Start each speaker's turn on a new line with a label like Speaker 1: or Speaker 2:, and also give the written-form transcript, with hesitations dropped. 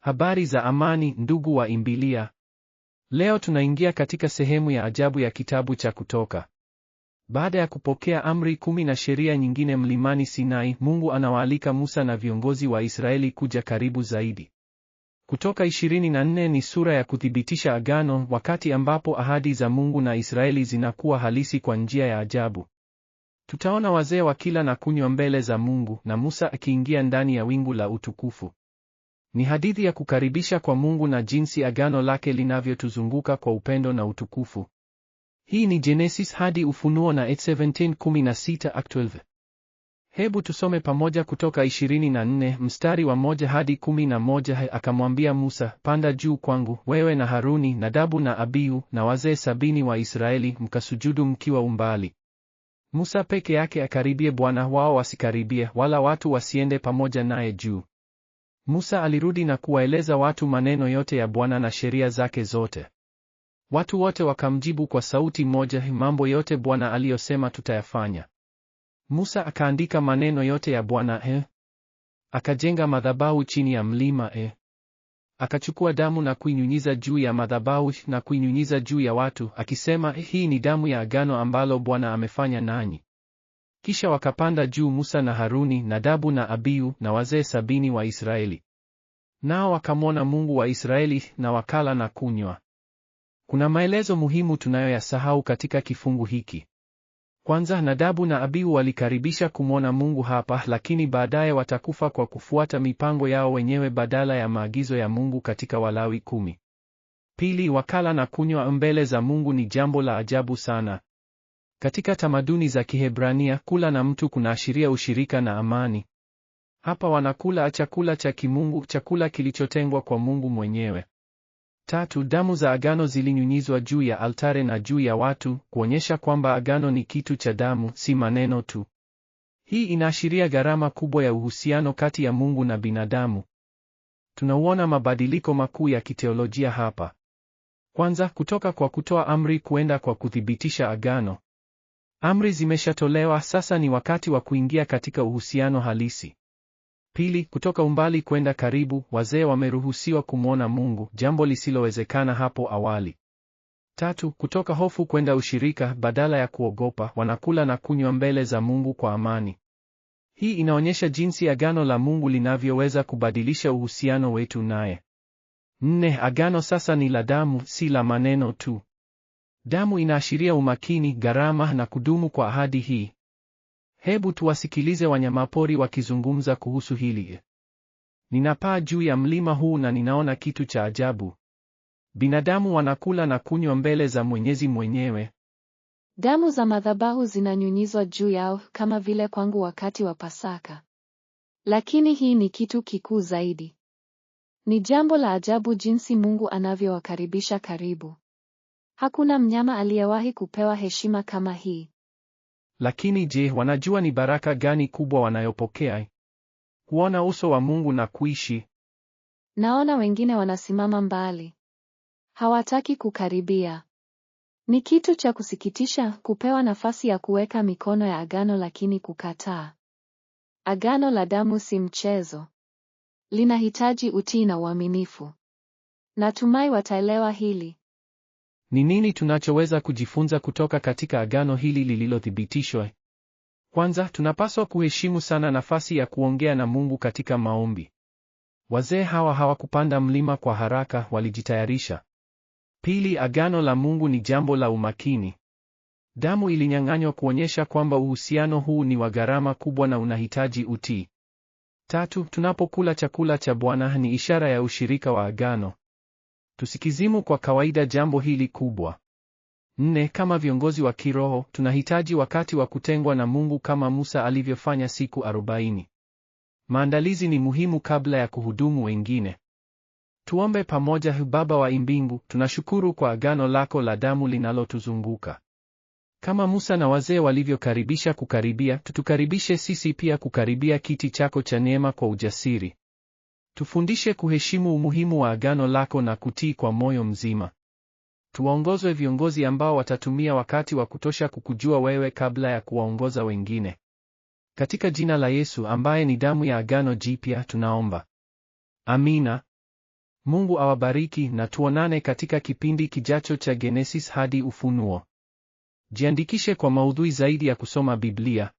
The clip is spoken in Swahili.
Speaker 1: Habari za amani, ndugu wa Imbilia. Leo tunaingia katika sehemu ya ajabu ya kitabu cha Kutoka. Baada ya kupokea amri 10 na sheria nyingine mlimani Sinai, Mungu anawaalika Musa na viongozi wa Israeli kuja karibu zaidi. Kutoka 24 ni sura ya kuthibitisha agano, wakati ambapo ahadi za Mungu na Israeli zinakuwa halisi kwa njia ya ajabu. Tutaona wazee wakila na kunywa mbele za Mungu na Musa akiingia ndani ya wingu la utukufu. Ni hadithi ya kukaribisha kwa Mungu na jinsi agano lake linavyotuzunguka kwa upendo na utukufu. Hii ni Genesis hadi Ufunuo na 17:16 Act 12. Hebu tusome pamoja Kutoka 24 mstari wa 1 hadi 11. Akamwambia Musa, panda juu kwangu, wewe na Haruni, Nadabu na Abihu, na wazee 70 wa Israeli, mkasujudu mkiwa umbali. Musa peke yake akaribie Bwana, wao wasikaribie, wala watu wasiende pamoja naye juu. Musa alirudi na kuwaeleza watu maneno yote ya Bwana na sheria zake zote. Watu wote wakamjibu kwa sauti moja, mambo yote Bwana aliyosema tutayafanya. Musa akaandika maneno yote ya Bwana. Akajenga madhabahu chini ya mlima. Akachukua damu na kuinyunyiza juu ya madhabahu na kuinyunyiza juu ya watu, akisema, hii ni damu ya agano ambalo Bwana amefanya nanyi. Kisha wakapanda juu Musa na Haruni, Nadabu na Abihu, na wazee 70 wa Israeli. Nao wakamwona Mungu wa Israeli, na wakala na kunywa. Kuna maelezo muhimu tunayoyasahau katika kifungu hiki. Kwanza, Nadabu na Abihu walikaribisha kumwona Mungu hapa, lakini baadaye watakufa kwa kufuata mipango yao wenyewe badala ya maagizo ya Mungu katika Walawi 10. Pili, wakala na kunywa mbele za Mungu ni jambo la ajabu sana. Katika tamaduni za Kihebrania, kula na mtu kunaashiria ushirika na amani. Hapa wanakula chakula cha kimungu, chakula kilichotengwa kwa Mungu mwenyewe. Tatu, damu za agano zilinyunyizwa juu ya altare na juu ya watu, kuonyesha kwamba agano ni kitu cha damu, si maneno tu. Hii inaashiria gharama kubwa ya uhusiano kati ya Mungu na binadamu. Tunauona mabadiliko makuu ya kiteolojia hapa. Kwanza, kutoka kwa kutoa amri kuenda kwa kuthibitisha agano. Amri zimeshatolewa, sasa ni wakati wa kuingia katika uhusiano halisi. Pili, kutoka umbali kwenda karibu, wazee wameruhusiwa kumwona Mungu, jambo lisilowezekana hapo awali. Tatu, kutoka hofu kwenda ushirika, badala ya kuogopa, wanakula na kunywa mbele za Mungu kwa amani. Hii inaonyesha jinsi agano la Mungu linavyoweza kubadilisha uhusiano wetu naye. Nne, agano sasa ni la damu, si la maneno tu. Damu inaashiria umakini, gharama na kudumu kwa ahadi hii. Hebu tuwasikilize wanyamapori wakizungumza kuhusu hili. Ninapaa juu ya mlima huu na ninaona kitu cha ajabu. Binadamu wanakula na kunywa mbele za Mwenyezi mwenyewe.
Speaker 2: Damu za madhabahu zinanyunyizwa juu yao, kama vile kwangu wakati wa Pasaka. Lakini hii ni kitu kikuu zaidi. Ni jambo la ajabu jinsi Mungu anavyowakaribisha karibu. Hakuna mnyama aliyewahi kupewa heshima kama hii.
Speaker 1: Lakini je, wanajua ni baraka gani kubwa wanayopokea? Kuona uso wa Mungu na kuishi.
Speaker 2: Naona wengine wanasimama mbali. Hawataki kukaribia. Ni kitu cha kusikitisha kupewa nafasi ya kuweka mikono ya agano lakini kukataa. Agano la damu si mchezo. Linahitaji utii na uaminifu. Natumai wataelewa hili.
Speaker 1: Ni nini tunachoweza kujifunza kutoka katika agano hili lililothibitishwa? Kwanza, tunapaswa kuheshimu sana nafasi ya kuongea na Mungu katika maombi. Wazee hawa hawakupanda mlima kwa haraka, walijitayarisha. Pili, agano la Mungu ni jambo la umakini. Damu ilinyang'anywa kuonyesha kwamba uhusiano huu ni wa gharama kubwa na unahitaji utii. Tatu, tunapokula chakula cha Bwana ni ishara ya ushirika wa agano. Tusikizimu kwa kawaida jambo hili kubwa. Nne, kama viongozi wa kiroho, tunahitaji wakati wa kutengwa na Mungu kama Musa alivyofanya siku 40. Maandalizi ni muhimu kabla ya kuhudumu wengine. Tuombe pamoja. Baba wa mbingu, tunashukuru kwa agano lako la damu linalotuzunguka. Kama Musa na wazee walivyokaribisha kukaribia, tutukaribishe sisi pia kukaribia kiti chako cha neema kwa ujasiri. Tufundishe kuheshimu umuhimu wa agano lako na kutii kwa moyo mzima. Tuwaongozwe viongozi ambao watatumia wakati wa kutosha kukujua wewe kabla ya kuwaongoza wengine. Katika jina la Yesu ambaye ni damu ya agano jipya tunaomba. Amina. Mungu awabariki na tuonane katika kipindi kijacho cha Genesis hadi Ufunuo. Jiandikishe kwa maudhui zaidi ya kusoma Biblia.